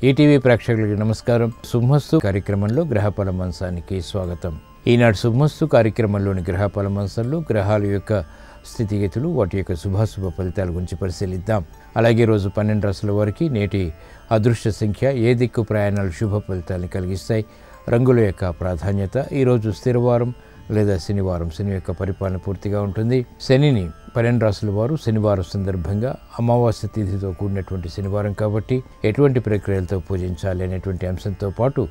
ETV ప్రేక్షకులకు నమస్కారం. శుభమస్తు కార్యక్రమంలో గ్రహఫల మంచానికి స్వాగతం. ఈనాడు శుభమస్తు కార్యక్రమంలోని గ్రహఫల మంచంలో గ్రహాల యొక్క స్థితిగతులు, వాటి యొక్క శుభాశుభ ఫలితాల గురించి పరిశీలిద్దాం. అలాగే రోజు 12 రాశుల వారికి నేటి అదృష్ట సంఖ్య, ఏ దిక్కు ప్రయాణాలు శుభ ఫలితాలను కలిగిస్తాయి, రంగుల యొక్క ప్రాధాన్యత, ఈరోజు స్థిరవారం లేదా శనివారం, శని యొక్క పరిపాలన పూర్తిగా ఉంటుంది. శనిని 12 రాశుల వారు శనివారం సందర్భంగా అమావాస్య తిథితో కూడినటువంటి శనివారం కాబట్టి ఎటువంటి ప్రక్రియలతో పూజించాలి అనేటువంటి అంశంతో పాటు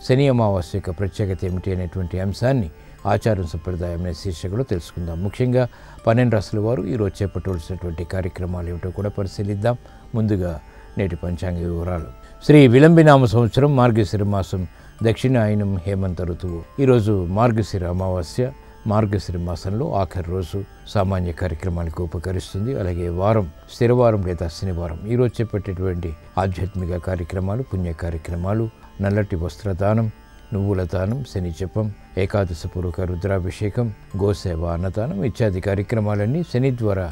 శని అమావాస్య యొక్క ప్రత్యేకత ఏమిటి అనేటువంటి అంశాన్ని ఆచారం సంప్రదాయం అనే శీర్షికలో తెలుసుకుందాం. ముఖ్యంగా 12 రాశుల వారు ఈరోజు చేపట్టవలసినటువంటి కార్యక్రమాలు ఏమిటో కూడా పరిశీలిద్దాం. ముందుగా నేటి పంచాంగ వివరాలు. శ్రీ విలంబినామ సంవత్సరం మార్గశిర మాసం దక్షిణాయనం హేమంత ఋతువు. ఈరోజు మార్గశిర అమావాస్య. మార్గశిర మాసంలో ఆఖరి రోజు సామాన్య కార్యక్రమాలకు ఉపకరిస్తుంది. అలాగే వారం స్థిరవారం లేదా శనివారం. ఈరోజు చేపట్టేటువంటి ఆధ్యాత్మిక కార్యక్రమాలు, పుణ్య కార్యక్రమాలు, నల్లటి వస్త్రదానం, నువ్వుల దానం, శని జపం, ఏకాదశి పూర్వక రుద్రాభిషేకం, గోసేవ, అన్నదానం ఇత్యాది కార్యక్రమాలన్నీ శని ద్వారా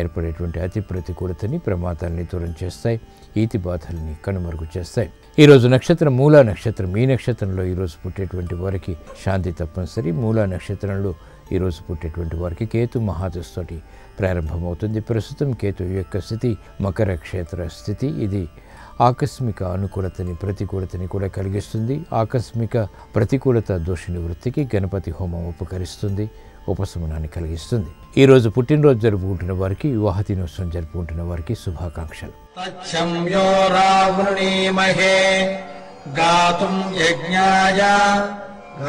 ఏర్పడేటువంటి అతి ప్రతికూలతని, ప్రమాదాలని దూరం చేస్తాయి, ఈతి బాధల్ని కనుమరుగు చేస్తాయి. ఈరోజు నక్షత్రం మూలా నక్షత్రం. ఈ నక్షత్రంలో ఈరోజు పుట్టేటువంటి వారికి శాంతి తప్పనిసరి. మూలా నక్షత్రంలో ఈరోజు పుట్టేటువంటి వారికి కేతు మహాదశతోటి ప్రారంభమవుతుంది. ప్రస్తుతం కేతు యొక్క స్థితి మకర క్షేత్ర స్థితి. ఇది ఆకస్మిక అనుకూలతని, ప్రతికూలతని కూడా కలిగిస్తుంది. ఆకస్మిక ప్రతికూలత దోష నివృత్తికి గణపతి హోమం ఉపకరిస్తుంది, ఉపశమనాన్ని కలిగిస్తుంది. ఈరోజు పుట్టినరోజు జరుపుకుంటున్న వారికి, వివాహ దినోత్సవం జరుపుకుంటున్న వారికి శుభాకాంక్షలు. గాతుం యజ్ఞాయ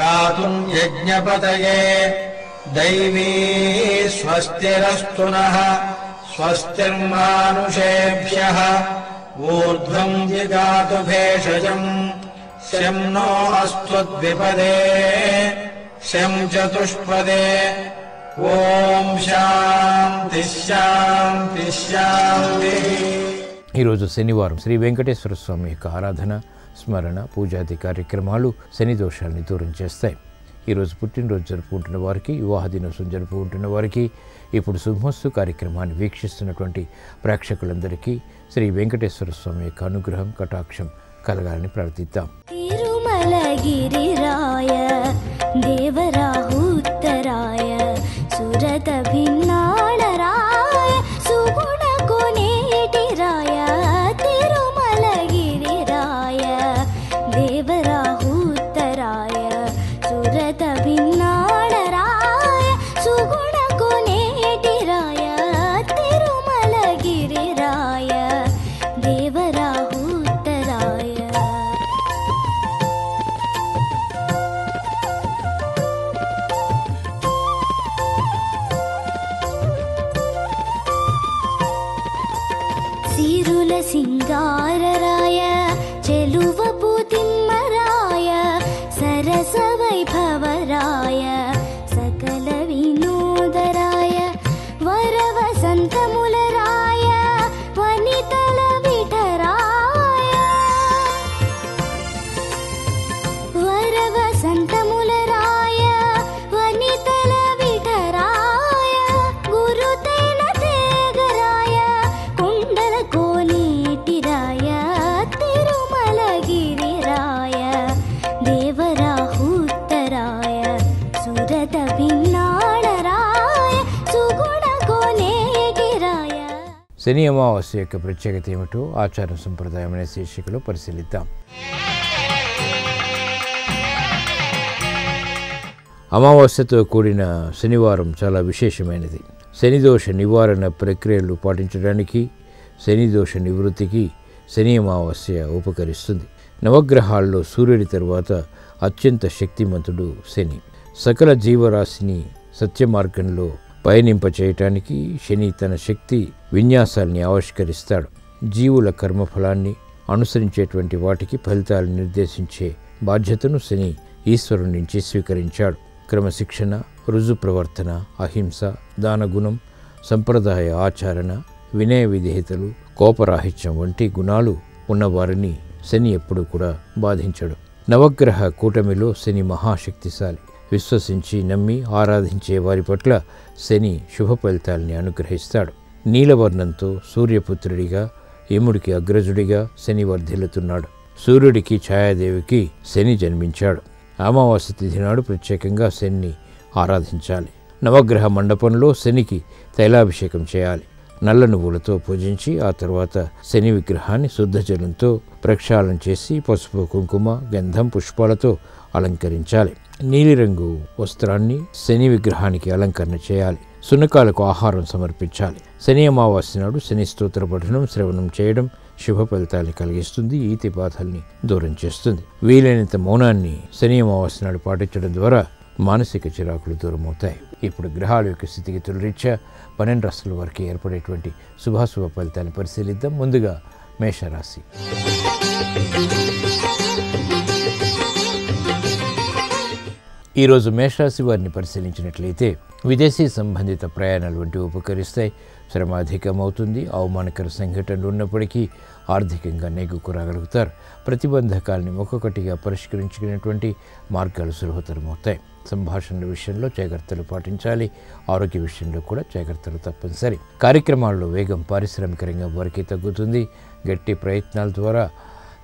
గాతుం యజ్ఞపతయే దైవీ స్వస్తిరస్తు నః స్వస్తిర్మానుషేభ్యః ఊర్ధ్వం జిగాతు భేషజం శం నో అస్త్వద్విపదే శం చతుష్పదే. ఓం శాంతి శాంతి శాంతి. ఈరోజు శనివారం. శ్రీ వెంకటేశ్వర స్వామి యొక్క ఆరాధన, స్మరణ, పూజాది కార్యక్రమాలు శని దోషాలని దూరం చేస్తాయి. ఈరోజు పుట్టినరోజు జరుపుకుంటున్న వారికి, వివాహ దినోత్సవం జరుపుకుంటున్న వారికి, ఇప్పుడు శుభమస్తు కార్యక్రమాన్ని వీక్షిస్తున్నటువంటి ప్రేక్షకులందరికీ శ్రీ వెంకటేశ్వర స్వామి యొక్క అనుగ్రహం, కటాక్షం కలగాలని ప్రార్థిద్దాం. తిరుమలగిరిరాయ దేవరాహుత్తరాయ సురత భిన్నాళరాయ సుగుణ కోనేటిరాయ తిరుమలగిరిరాయ దేవరాహుత్తరాయ సురత భిన్నాళరాయ సుగుణ కోనేటిరాయ తిరుమలగిరిరాయ దేవరాహుత్తరాయ. సిరుల సింగారరాయ చెలువపు తిమ్మరాయ సరస వైభవరాయ సకల వినోదరాయ వరవసంతములరాయ వనితల విఠరాయ వరవసంతములరాయ వనితల విఠరాయ గురుతైన తేగరాయ కుండల కోనేటిరాయ తిరుమలగిరిరాయ దేవరాహుత్తరాయ సురత భిన్నాళరాయ సుగుణ కోనేటిరాయ. శని అమావాస్య యొక్క ప్రత్యేకత ఏమిటో ఆచారం సంప్రదాయం అనే శీర్షికలో పరిశీలిద్దాం. అమావాస్యతో కూడిన శనివారం చాలా విశేషమైనది. శనిదోష నివారణ ప్రక్రియలు పాటించడానికి, శనిదోష నివృత్తికి శని అమావాస్య ఉపకరిస్తుంది. నవగ్రహాల్లో సూర్యుడి తరువాత అత్యంత శక్తిమంతుడు శని. సకల జీవరాశిని సత్యమార్గంలో పయనింపచేయటానికి శని తన శక్తి విన్యాసాల్ని ఆవిష్కరిస్తాడు. జీవుల కర్మఫలాన్ని అనుసరించేటువంటి వాటికి ఫలితాలు నిర్దేశించే బాధ్యతను శని ఈశ్వరుడి నుంచి స్వీకరించాడు. క్రమశిక్షణ, రుజు ప్రవర్తన, అహింస, దానగుణం, సంప్రదాయ ఆచరణ, వినయ విధేయతలు, కోపరాహిత్యం వంటి గుణాలు ఉన్నవారిని శని ఎప్పుడూ కూడా బాధించడు. నవగ్రహ కూటమిలో శని మహాశక్తిశాలి. విశ్వసించి నమ్మి ఆరాధించే వారి పట్ల శని శుభ ఫలితాల్ని అనుగ్రహిస్తాడు. నీలవర్ణంతో సూర్యపుత్రుడిగా, యముడికి అగ్రజుడిగా శని వర్ధిల్లుతున్నాడు. సూర్యుడికి ఛాయాదేవికి శని జన్మించాడు. అమావాస్య తిథి నాడు ప్రత్యేకంగా శనిని ఆరాధించాలి. నవగ్రహ మండపంలో శనికి తైలాభిషేకం చేయాలి. నల్ల నువ్వులతో పూజించి ఆ తర్వాత శని విగ్రహాన్ని శుద్ధ జలంతో ప్రక్షాళన చేసి పసుపు, కుంకుమ, గంధం, పుష్పాలతో అలంకరించాలి. నీలిరంగు వస్త్రాన్ని శని విగ్రహానికి అలంకరణ చేయాలి. సునకాలకు ఆహారం సమర్పించాలి. శని అమావాస్య నాడు శని స్తోత్ర పఠనం, శ్రవణం చేయడం శుభ ఫలితాన్ని కలిగిస్తుంది. ఈతి బాధల్ని దూరం చేస్తుంది. వీలైనంత మౌనాన్ని శని అమావాస్య నాడు పాటించడం ద్వారా మానసిక చిరాకులు దూరమవుతాయి. ఇప్పుడు గ్రహాల యొక్క స్థితిగతుల రీత్యా 12 రాశుల వరకు ఏర్పడేటువంటి శుభాశుభ ఫలితాన్ని పరిశీలిద్దాం. ముందుగా మేషరాశి. ఈరోజు మేషరాశి వారిని పరిశీలించినట్లయితే విదేశీ సంబంధిత ప్రయాణాలు వంటివి ఉపకరిస్తాయి. శ్రమ అధికమవుతుంది. అవమానకర సంఘటనలు ఉన్నప్పటికీ ఆర్థికంగా నెగ్గుకు రాగలుగుతారు. ప్రతిబంధకాలని ఒక్కొక్కటిగా పరిష్కరించుకునేటువంటి మార్గాలు సులభతరమవుతాయి. సంభాషణల విషయంలో జాగ్రత్తలు పాటించాలి. ఆరోగ్య విషయంలో కూడా జాగ్రత్తలు తప్పనిసరి. కార్యక్రమాల్లో వేగం పారిశ్రామిక రంగం వారికి తగ్గుతుంది. గట్టి ప్రయత్నాల ద్వారా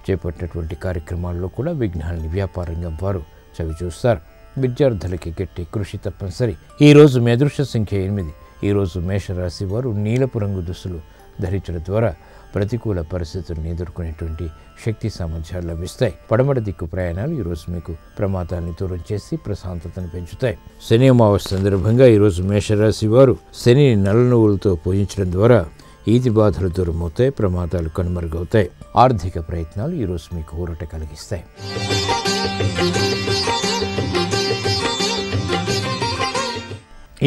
చేపట్టినటువంటి కార్యక్రమాల్లో కూడా విఘ్నాలని వ్యాపార రంగం వారు చవిచూస్తారు. విద్యార్థులకి గట్టి కృషి తప్పనిసరి. ఈరోజు మీ అదృష్ట సంఖ్య 8. ఈరోజు మేషరాశి వారు నీలపు రంగు దుస్తులు ధరించడం ద్వారా ప్రతికూల పరిస్థితులను ఎదుర్కొనేటువంటి శక్తి సామర్థ్యాలు లభిస్తాయి. పడమటి దిక్కు ప్రయాణాలు ఈరోజు మీకు ప్రమాదాన్ని దూరం చేసి ప్రశాంతతను పెంచుతాయి. శని అమావాస్య సందర్భంగా ఈరోజు మేషరాశి వారు శనిని నల్ల నువ్వులతో పూజించడం ద్వారా ఈతి బాధలు దూరమవుతాయి. ప్రమాదాలు కనుమరుగవుతాయి. ఆర్థిక ప్రయత్నాలు ఈరోజు మీకు ఊరట కలిగిస్తాయి.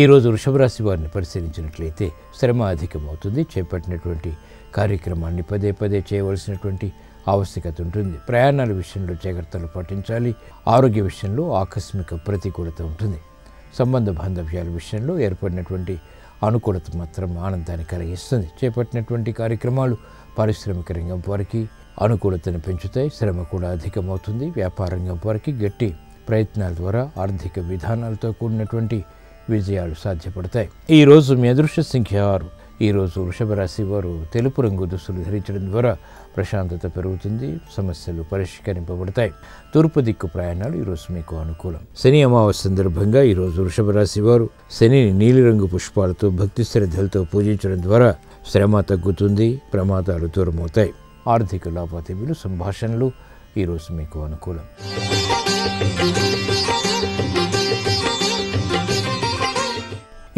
ఈరోజు వృషభ రాశి వారిని పరిశీలించినట్లయితే శ్రమ అధికమవుతుంది. చేపట్టినటువంటి కార్యక్రమాన్ని పదే పదే చేయవలసినటువంటి ఆవశ్యకత ఉంటుంది. ప్రయాణాల విషయంలో జాగ్రత్తలు పాటించాలి. ఆరోగ్య విషయంలో ఆకస్మిక ప్రతికూలత ఉంటుంది. సంబంధ బాంధవ్యాల విషయంలో ఏర్పడినటువంటి అనుకూలత మాత్రం ఆనందాన్ని కలిగిస్తుంది. చేపట్టినటువంటి కార్యక్రమాలు పారిశ్రామిక రంగం వారికి అనుకూలతను పెంచుతాయి. శ్రమ కూడా అధికమవుతుంది. వ్యాపార రంగం వారికి గట్టి ప్రయత్నాల ద్వారా ఆర్థిక విధానాలతో కూడినటువంటి విజయాలు సాధ్యపడతాయి. ఈరోజు మీ అదృష్ట సంఖ్య 6. ఈరోజు వృషభ రాశి వారు తెలుపు రంగు దుస్తులు ధరించడం ద్వారా ప్రశాంతత పెరుగుతుంది. సమస్యలు పరిష్కరింపబడతాయి. తూర్పు దిక్కు ప్రయాణాలు ఈరోజు మీకు అనుకూలం. శని అమావాస్య సందర్భంగా ఈరోజు వృషభ రాశి వారు శనిని నీలిరంగు పుష్పాలతో భక్తి శ్రద్ధలతో పూజించడం ద్వారా శ్రమ తగ్గుతుంది. ప్రమాదాలు దూరమవుతాయి. ఆర్థిక లావాదేవీలు, సంభాషణలు ఈరోజు మీకు అనుకూలం.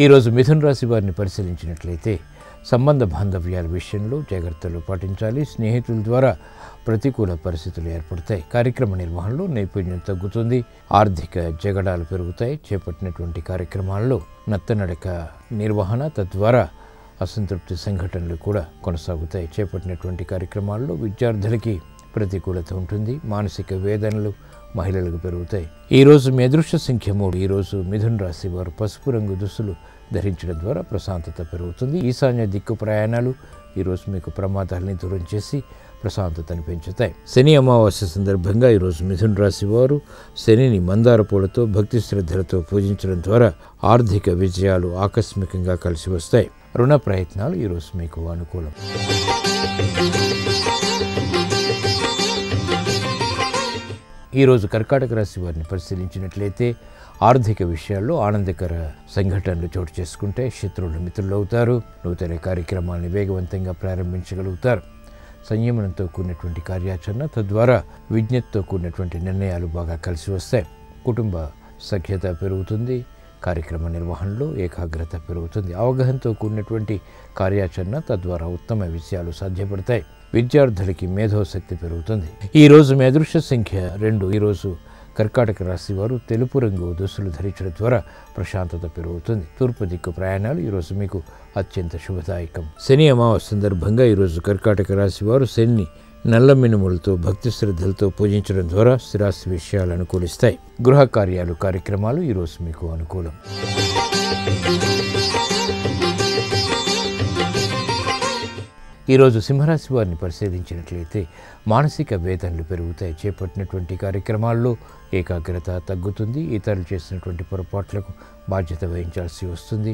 ఈరోజు మిథున రాశి వారిని పరిశీలించినట్లయితే సంబంధ బాంధవ్యాల విషయంలో జాగ్రత్తలు పాటించాలి. స్నేహితుల ద్వారా ప్రతికూల పరిస్థితులు ఏర్పడతాయి. కార్యక్రమ నిర్వహణలో నైపుణ్యం తగ్గుతుంది. ఆర్థిక జగడాలు పెరుగుతాయి. చేపట్టినటువంటి కార్యక్రమాల్లో నత్తనడక నిర్వహణ, తద్వారా అసంతృప్తి సంఘటనలు కూడా కొనసాగుతాయి. చేపట్టినటువంటి కార్యక్రమాల్లో విద్యార్థులకి ప్రతికూలత ఉంటుంది. మానసిక వేదనలు మహిళలకు పెరుగుతాయి. ఈరోజు మీ అదృష్ట సంఖ్య 3. ఈరోజు మిథున రాశి వారు పసుపు రంగు దుస్తులు ధరించడం ద్వారా ప్రశాంతత పెరుగుతుంది. ఈశాన్య దిక్కు ప్రయాణాలు ఈరోజు మీకు ప్రమాదాలని దూరం చేసి ప్రశాంతతను పెంచుతాయి. శని అమావాస్య సందర్భంగా ఈరోజు మిథున రాశి వారు శనిని మందార పూలతో భక్తి శ్రద్ధలతో పూజించడం ద్వారా ఆర్థిక విజయాలు ఆకస్మికంగా కలిసి వస్తాయి. రుణ ప్రయత్నాలు ఈరోజు మీకు అనుకూలం. ఈరోజు కర్కాటక రాశి వారిని పరిశీలించినట్లయితే ఆర్థిక విషయాల్లో ఆనందకర సంఘటనలు చోటు చేసుకుంటే శత్రువులు మిత్రులు అవుతారు. నూతన కార్యక్రమాలను వేగవంతంగా ప్రారంభించగలుగుతారు. సంయమనంతో కూడినటువంటి కార్యాచరణ, తద్వారా విజ్ఞతతో కూడినటువంటి నిర్ణయాలు బాగా కలిసి వస్తాయి. కుటుంబ సఖ్యత పెరుగుతుంది. కార్యక్రమ నిర్వహణలో ఏకాగ్రత పెరుగుతుంది. అవగాహనతో కూడినటువంటి కార్యాచరణ, తద్వారా ఉత్తమ విషయాలు సాధ్యపడతాయి. విద్యార్థులకి మేధోశక్తి పెరుగుతుంది. ఈరోజు మీ అదృష్ట సంఖ్య 2. ఈరోజు కర్కాటక రాశి వారు తెలుపు రంగు దుస్తులు ధరించడం ద్వారా ప్రశాంతత పెరుగుతుంది. తూర్పు దిక్కు ప్రయాణాలు ఈరోజు మీకు అత్యంత శుభదాయకం. శని అమావాస్య సందర్భంగా ఈరోజు కర్కాటక రాశి వారు శని నల్ల మినుములతో భక్తి శ్రద్ధలతో పూజించడం ద్వారా స్థిరాస్తి విషయాలు అనుకూలిస్తాయి. గృహ కార్యాలు, కార్యక్రమాలు ఈరోజు మీకు అనుకూలం. ఈరోజు సింహరాశి వారిని పరిశీలించినట్లయితే మానసిక వేదనలు పెరుగుతాయి. చేపట్టినటువంటి కార్యక్రమాల్లో ఏకాగ్రత తగ్గుతుంది. ఇతరులు చేసినటువంటి పొరపాట్లకు బాధ్యత వహించాల్సి వస్తుంది.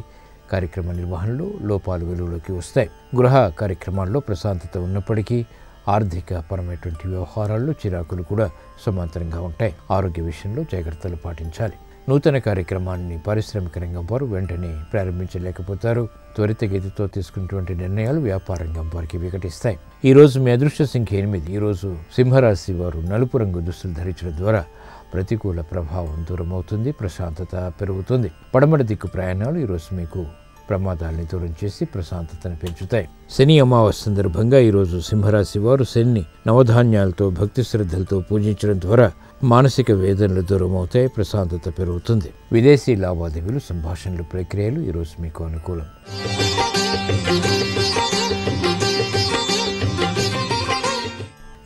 కార్యక్రమ నిర్వహణలో లోపాలు వెలుగులోకి వస్తాయి. గృహ కార్యక్రమాల్లో ప్రశాంతత ఉన్నప్పటికీ ఆర్థిక పరమైనటువంటి వ్యవహారాల్లో చిరాకులు కూడా సమాంతరంగా ఉంటాయి. ఆరోగ్య విషయంలో జాగ్రత్తలు పాటించాలి. నూతన కార్యక్రమాన్ని పారిశ్రామిక రంగం వారు వెంటనే ప్రారంభించలేకపోతారు. త్వరితగతితో తీసుకున్నటువంటి నిర్ణయాలు వ్యాపార రంగం వారికి వికటిస్తాయి. ఈ రోజు మీ అదృష్ట సంఖ్య 8. ఈరోజు సింహరాశి వారు నలుపు రంగు దుస్తులు ధరించడం ద్వారా ప్రతికూల ప్రభావం దూరమవుతుంది, ప్రశాంతత పెరుగుతుంది. పడమటి దిక్కు ప్రయాణాలు ఈరోజు మీకు ప్రమాదాలని దూరం చేసి ప్రశాంతతను పెంచుతాయి. శని అమావాస్య సందర్భంగా ఈరోజు సింహరాశి వారు శని నవధాన్యాలతో భక్తి శ్రద్ధలతో పూజించడం ద్వారా మానసిక వేదనలు దూరం అవుతాయి, ప్రశాంతత పెరుగుతుంది. విదేశీ లావాదేవీలు, సంభాషణలు, ప్రక్రియలు ఈరోజు మీకు అనుకూలం.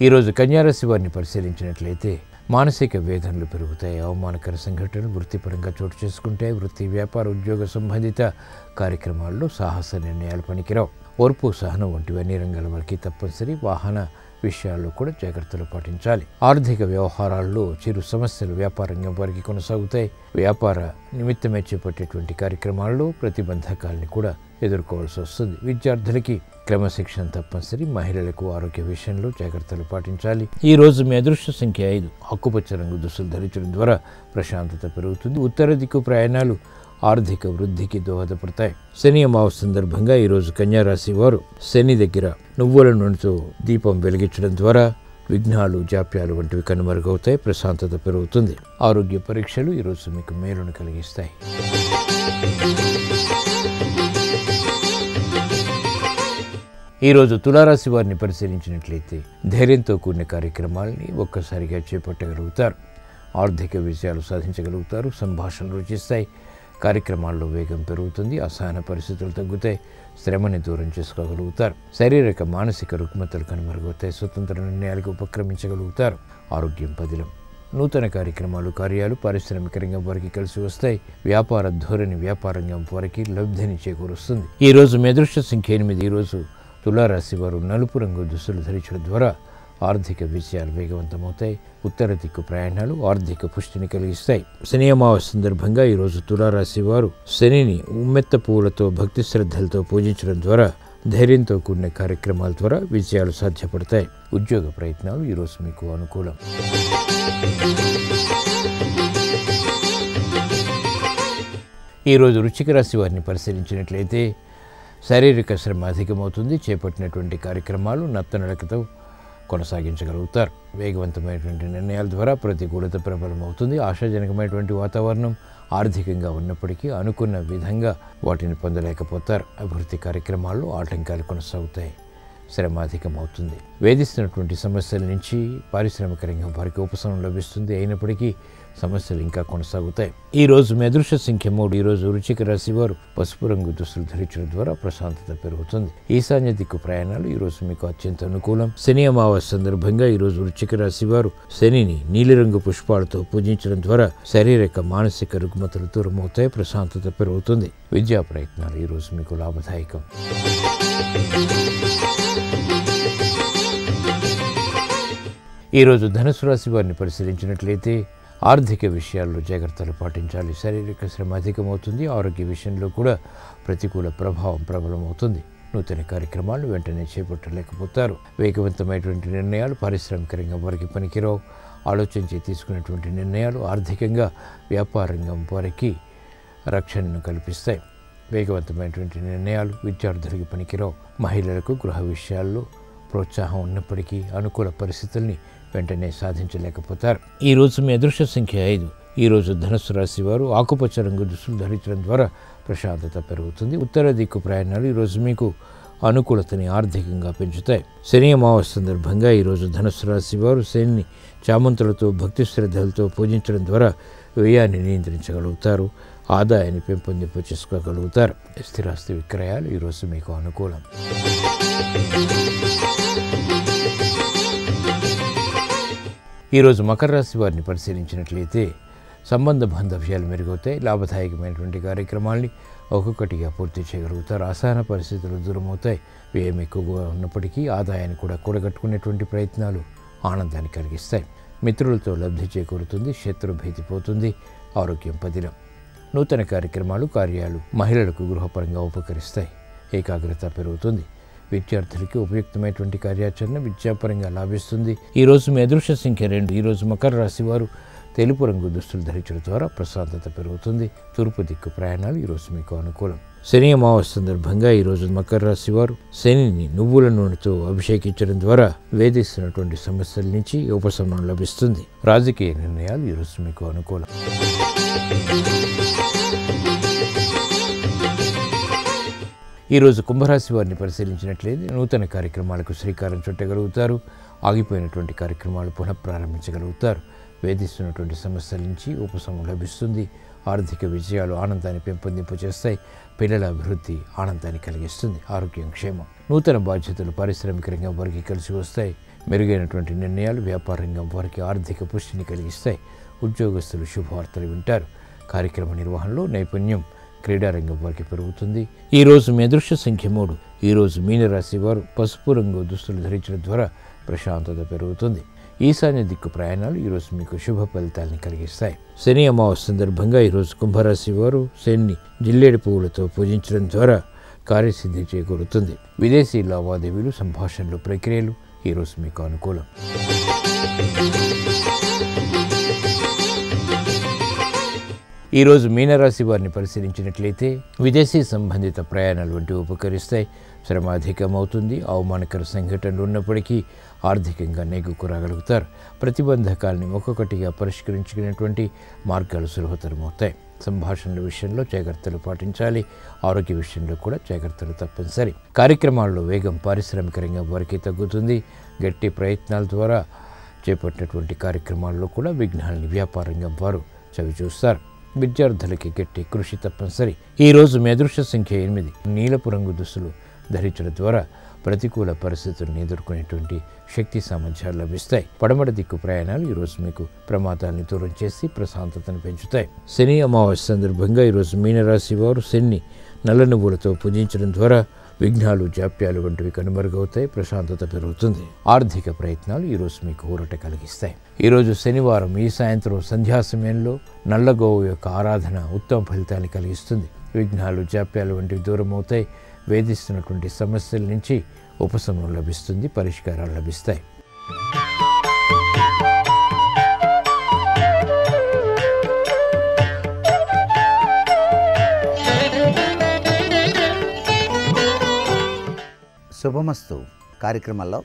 ఈరోజు కన్యారాశి వారిని పరిశీలించినట్లయితే మానసిక వేదనలు పెరుగుతాయి. అవమానకర సంఘటనలు వృత్తిపరంగా చోటు చేసుకుంటాయి. వృత్తి, వ్యాపార, ఉద్యోగ సంబంధిత కార్యక్రమాల్లో సాహస నిర్ణయాలు పనికిరావు. ఓర్పు, సహనం వంటివి అన్ని రంగాల వారికి తప్పనిసరి. వాహన విషయాల్లో కూడా జాగ్రత్తలు పాటించాలి. ఆర్థిక వ్యవహారాల్లో చిరు సమస్యలు వ్యాపార రంగం వారికి కొనసాగుతాయి. వ్యాపార నిమిత్తమే చేపట్టేటువంటి కార్యక్రమాల్లో ప్రతిబంధకాలని కూడా ఎదుర్కోవాల్సి వస్తుంది. విద్యార్థులకి క్రమశిక్షణ తప్పనిసరి. మహిళలకు ఆరోగ్య విషయంలో జాగ్రత్తలు పాటించాలి. ఈ రోజు మీ అదృష్ట సంఖ్య 5. ఆకుపచ్చ రంగు దుస్తులు ధరించడం ద్వారా ప్రశాంతత పెరుగుతుంది. ఉత్తర దిక్కు ప్రయాణాలు ఆర్థిక వృద్ధికి దోహదపడతాయి. శని అమావాస్య సందర్భంగా ఈరోజు కన్యారాశి వారు శని దగ్గర నువ్వుల నూనెతో దీపం వెలిగించడం ద్వారా విఘ్నాలు, జాప్యాలు వంటివి కనుమరుగవుతాయి, ప్రశాంతత పెరుగుతుంది. ఆరోగ్య పరీక్షలు ఈరోజు మీకు మేలును కలిగిస్తాయి. ఈరోజు తులారాశి వారిని పరిశీలించినట్లయితే ధైర్యంతో కూడిన కార్యక్రమాలని ఒక్కసారిగా చేపట్టగలుగుతారు. ఆర్థిక విజయాలు సాధించగలుగుతారు. సంభాషణలు రుచిస్తాయి. కార్యక్రమాల్లో వేగం పెరుగుతుంది. అసహన పరిస్థితులు తగ్గుతాయి. శ్రమని దూరం చేసుకోగలుగుతారు. శారీరక, మానసిక రుగ్మతలు కనుమరుగవుతాయి. స్వతంత్ర నిర్ణయాలకు ఉపక్రమించగలుగుతారు. ఆరోగ్యం పదిలం. నూతన కార్యక్రమాలు, కార్యాలు పారిశ్రామిక రంగం వారికి కలిసి వస్తాయి. వ్యాపార ధోరణి వ్యాపార రంగం వారికి లబ్ధిని చేకూరుస్తుంది. ఈ రోజు మీ అదృష్ట సంఖ్య 8. ఈరోజు తులారాశి వారు నలుపు రంగు దుస్తులు ధరించడం ద్వారా ఆర్థిక విజయాలు వేగవంతమవుతాయి. ఉత్తర దిక్కు ప్రయాణాలు ఆర్థిక పుష్టిని కలిగిస్తాయి. శని అమావాస్య సందర్భంగా ఈరోజు తులారాశి వారు శనిని ఉమ్మెత్త పువ్వులతో భక్తి శ్రద్ధలతో పూజించడం ద్వారా ధైర్యంతో కూడిన కార్యక్రమాల ద్వారా విజయాలు సాధ్యపడతాయి. ఉద్యోగ ప్రయత్నాలు ఈరోజు మీకు అనుకూలం. ఈరోజు వృశ్చిక రాశి వారిని పరిశీలించినట్లయితే శారీరక శ్రమ అధికమవుతుంది. చేపట్టినటువంటి కార్యక్రమాలు నత్తనడకతో కొనసాగించగలుగుతారు. వేగవంతమైనటువంటి నిర్ణయాల ద్వారా ప్రతికూలత ప్రబలమవుతుంది. ఆశాజనకమైనటువంటి వాతావరణం ఆర్థికంగా ఉన్నప్పటికీ అనుకున్న విధంగా వాటిని పొందలేకపోతారు. అభివృద్ధి కార్యక్రమాల్లో ఆటంకాలు కొనసాగుతాయి. శ్రమ అధికమవుతుంది. వేధిస్తున్నటువంటి సమస్యల నుంచి పారిశ్రామిక రంగం వారికి ఉపశమనం లభిస్తుంది. అయినప్పటికీ సమస్యలు ఇంకా కొనసాగుతాయి. ఈ రోజు మీ అదృష్ట సంఖ్య 3. ఈరోజు వృశ్చిక రాశి వారు పసుపు రంగు దుస్తులు ధరించడం ద్వారా ప్రశాంతత పెరుగుతుంది. ఈశాన్య దిక్కు ప్రయాణాలు ఈరోజు మీకు అత్యంత అనుకూలం. శని అమావాస్య సందర్భంగా ఈరోజు వృశ్చిక రాశి వారు శనిని నీలిరంగు పుష్పాలతో పూజించడం ద్వారా శారీరక, మానసిక రుగ్మతలు దూరమవుతాయి, ప్రశాంతత పెరుగుతుంది. విద్యా ప్రయత్నాలు ఈరోజు మీకు లాభదాయకం. ఈరోజు ధనుసు రాశి వారిని పరిశీలించినట్లయితే ఆర్థిక విషయాల్లో జాగ్రత్తలు పాటించాలి. శారీరక శ్రమ అధికమవుతుంది. ఆరోగ్య విషయంలో కూడా ప్రతికూల ప్రభావం ప్రబలమవుతుంది. నూతన కార్యక్రమాలు వెంటనే చేపట్టలేకపోతారు. వేగవంతమైనటువంటి నిర్ణయాలు పారిశ్రామిక రంగం వారికి పనికిరావు. ఆలోచించి తీసుకున్నటువంటి నిర్ణయాలు ఆర్థికంగా వ్యాపార రంగం వారికి రక్షణను కల్పిస్తాయి. వేగవంతమైనటువంటి నిర్ణయాలు విద్యార్థులకి పనికిరావు. మహిళలకు గృహ విషయాల్లో ప్రోత్సాహం ఉన్నప్పటికీ అనుకూల పరిస్థితుల్ని వెంటనే సాధించలేకపోతారు. ఈ రోజు మీ అదృష్ట సంఖ్య 5. ఈరోజు ధనుసు రాశి వారు ఆకుపచ్చ రంగు దుస్తులు ధరించడం ద్వారా ప్రశాంతత పెరుగుతుంది. ఉత్తర దిక్కు ప్రయాణాలు ఈరోజు మీకు అనుకూలతని ఆర్థికంగా పెంచుతాయి. శని అమావాస్య సందర్భంగా ఈరోజు ధనుసు రాశి వారు శనిని చామంతులతో భక్తి శ్రద్ధలతో పూజించడం ద్వారా వ్యయాన్ని నియంత్రించగలుగుతారు. ఆదాయాన్ని పెంపొందింపు చేసుకోగలుగుతారు. స్థిరాస్తి విక్రయాలు ఈరోజు మీకు అనుకూలం. ఈరోజు మకర రాశి వారిని పరిశీలించినట్లయితే సంబంధ బాంధవ్యాలు మెరుగవుతాయి. లాభదాయకమైనటువంటి కార్యక్రమాల్ని ఒక్కొక్కటిగా పూర్తి చేయగలుగుతారు. అసహన పరిస్థితులు దూరమవుతాయి. వ్యయం ఎక్కువగా ఉన్నప్పటికీ ఆదాయాన్ని కూడా కూడగట్టుకునేటువంటి ప్రయత్నాలు ఆనందాన్ని కలిగిస్తాయి. మిత్రులతో లబ్ధి చేకూరుతుంది. శత్రు భీతి పోతుంది. ఆరోగ్యం పదిలం. నూతన కార్యక్రమాలు, కార్యాలు మహిళలకు గృహపరంగా ఉపకరిస్తాయి. ఏకాగ్రత పెరుగుతుంది. విద్యార్థులకి ఉపయుక్తమైనటువంటి కార్యాచరణ విద్యాపరంగా లాభిస్తుంది. ఈరోజు మీ అదృష్ట సంఖ్య 2. ఈరోజు మకర రాశి వారు తెలుపు రంగు దుస్తులు ధరించడం ద్వారా ప్రశాంతత పెరుగుతుంది. తూర్పు దిక్కు ప్రయాణాలు ఈరోజు మీకు అనుకూలం. శని అమావాస్య సందర్భంగా ఈరోజు మకర రాశి వారు శనిని నువ్వుల నూనెతో అభిషేకించడం ద్వారా వేధిస్తున్నటువంటి సమస్యల నుంచి ఉపశమనం లభిస్తుంది. రాజకీయ నిర్ణయాలు ఈరోజు మీకు అనుకూలం. ఈరోజు కుంభరాశి వారిని పరిశీలించినట్లయితే నూతన కార్యక్రమాలకు శ్రీకారం చుట్టగలుగుతారు. ఆగిపోయినటువంటి కార్యక్రమాలు పునఃప్రారంభించగలుగుతారు. వేధిస్తున్నటువంటి సమస్యల నుంచి ఉపశమనం లభిస్తుంది. ఆర్థిక విజయాలు ఆనందాన్ని పెంపొందింపచేస్తాయి. పిల్లల అభివృద్ధి ఆనందాన్ని కలిగిస్తుంది. ఆరోగ్యం క్షేమం. నూతన బాధ్యతలు పారిశ్రామిక రంగం వారికి కలిసి వస్తాయి. మెరుగైనటువంటి నిర్ణయాలు వ్యాపార రంగం వారికి ఆర్థిక పుష్టిని కలిగిస్తాయి. ఉద్యోగస్తులు శుభవార్తలు వింటారు. కార్యక్రమ నిర్వహణలో నైపుణ్యం క్రీడారంగం వారికి పెరుగుతుంది. ఈరోజు మీ అదృష్ట సంఖ్య 3. ఈరోజు మీనరాశి వారు పసుపు రంగు దుస్తులు ధరించడం ద్వారా ప్రశాంతత పెరుగుతుంది. ఈశాన్య దిక్కు ప్రయాణాలు ఈరోజు మీకు శుభ ఫలితాలను కలిగిస్తాయి. శని అమావాస్య సందర్భంగా ఈరోజు కుంభరాశి వారు శని జిల్లేడు పువ్వులతో పూజించడం ద్వారా కార్యసిద్ధి చేకూరుతుంది. విదేశీ లావాదేవీలు, సంభాషణలు, ప్రక్రియలు ఈరోజు మీకు అనుకూలం. ఈరోజు మీనరాశి వారిని పరిశీలించినట్లయితే విదేశీ సంబంధిత ప్రయాణాలు వంటివి ఉపకరిస్తాయి. శ్రమ అధికమవుతుంది. అవమానకర సంఘటనలు ఉన్నప్పటికీ ఆర్థికంగా నెగ్గుకు రాగలుగుతారు. ప్రతిబంధకాలని ఒక్కొక్కటిగా పరిష్కరించుకునేటువంటి మార్గాలు సులభతరమవుతాయి. సంభాషణల విషయంలో జాగ్రత్తలు పాటించాలి. ఆరోగ్య విషయంలో కూడా జాగ్రత్తలు తప్పనిసరి. కార్యక్రమాల్లో వేగం పారిశ్రామిక రంగం వారికి తగ్గుతుంది. గట్టి ప్రయత్నాల ద్వారా చేపట్టినటువంటి కార్యక్రమాల్లో కూడా విఘ్నాలని వ్యాపార రంగం వారు చవిచూస్తారు. విద్యార్థులకి గట్టి కృషి తప్పనిసరి. ఈరోజు మీ అదృష్ట సంఖ్య 8. నీలపు రంగు దుస్తులు ధరించడం ద్వారా ప్రతికూల పరిస్థితులను ఎదుర్కొనేటువంటి శక్తి సామర్థ్యాలు లభిస్తాయి. పడమటి దిక్కు ప్రయాణాలు ఈరోజు మీకు ప్రమాదాలను దూరం చేసి ప్రశాంతతను పెంచుతాయి. శని అమావాస్య సందర్భంగా ఈరోజు మీనరాశి వారు శని నల్ల నువ్వులతో పూజించడం ద్వారా విఘ్నాలు, జాప్యాలు వంటివి కనుమరుగవుతాయి. ప్రశాంతత పెరుగుతుంది. ఆర్థిక ప్రయత్నాలు ఈరోజు మీకు ఊరట కలిగిస్తాయి. ఈరోజు శనివారం ఈ సాయంత్రం సంధ్యా సమయంలో నల్లగోవు యొక్క ఆరాధన ఉత్తమ ఫలితాన్ని కలిగిస్తుంది. విఘ్నాలు, జాప్యాలు వంటివి దూరం అవుతాయి. వేధిస్తున్నటువంటి సమస్యల నుంచి ఉపశమనం లభిస్తుంది. పరిష్కారాలు లభిస్తాయి. శుభమస్తు కార్యక్రమంలో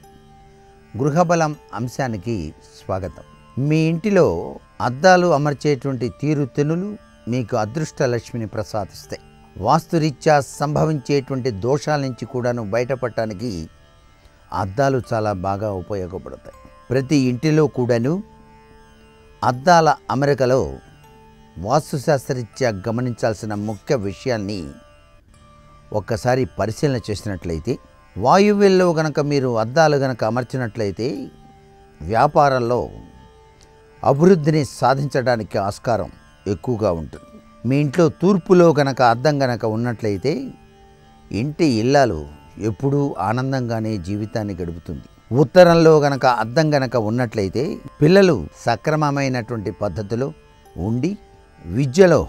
గృహబలం అంశానికి స్వాగతం. మీ ఇంటిలో అద్దాలు అమర్చేటువంటి తీరుతెన్నులు మీకు అదృష్ట లక్ష్మిని ప్రసాదిస్తాయి. వాస్తురీత్యా సంభవించేటువంటి దోషాల నుంచి కూడాను బయటపడటానికి అద్దాలు చాలా బాగా ఉపయోగపడతాయి. ప్రతి ఇంటిలో కూడాను అద్దాల అమరికలో వాస్తుశాస్త్రరీత్యా గమనించాల్సిన ముఖ్య విషయాన్ని ఒక్కసారి పరిశీలన చేసినట్లయితే, వాయువ్యంలో గనక మీరు అద్దాలు గనక అమర్చినట్లయితే వ్యాపారంలో అభివృద్ధిని సాధించడానికి ఆస్కారం ఎక్కువగా ఉంటుంది. మీ ఇంట్లో తూర్పులో గనక అద్దం గనక ఉన్నట్లయితే ఇంటి ఇల్లాలు ఎప్పుడూ ఆనందంగానే జీవితాన్ని గడుపుతుంది. ఉత్తరంలో గనక అద్దం గనక ఉన్నట్లయితే పిల్లలు సక్రమమైనటువంటి పద్ధతిలో ఉండి విద్యలో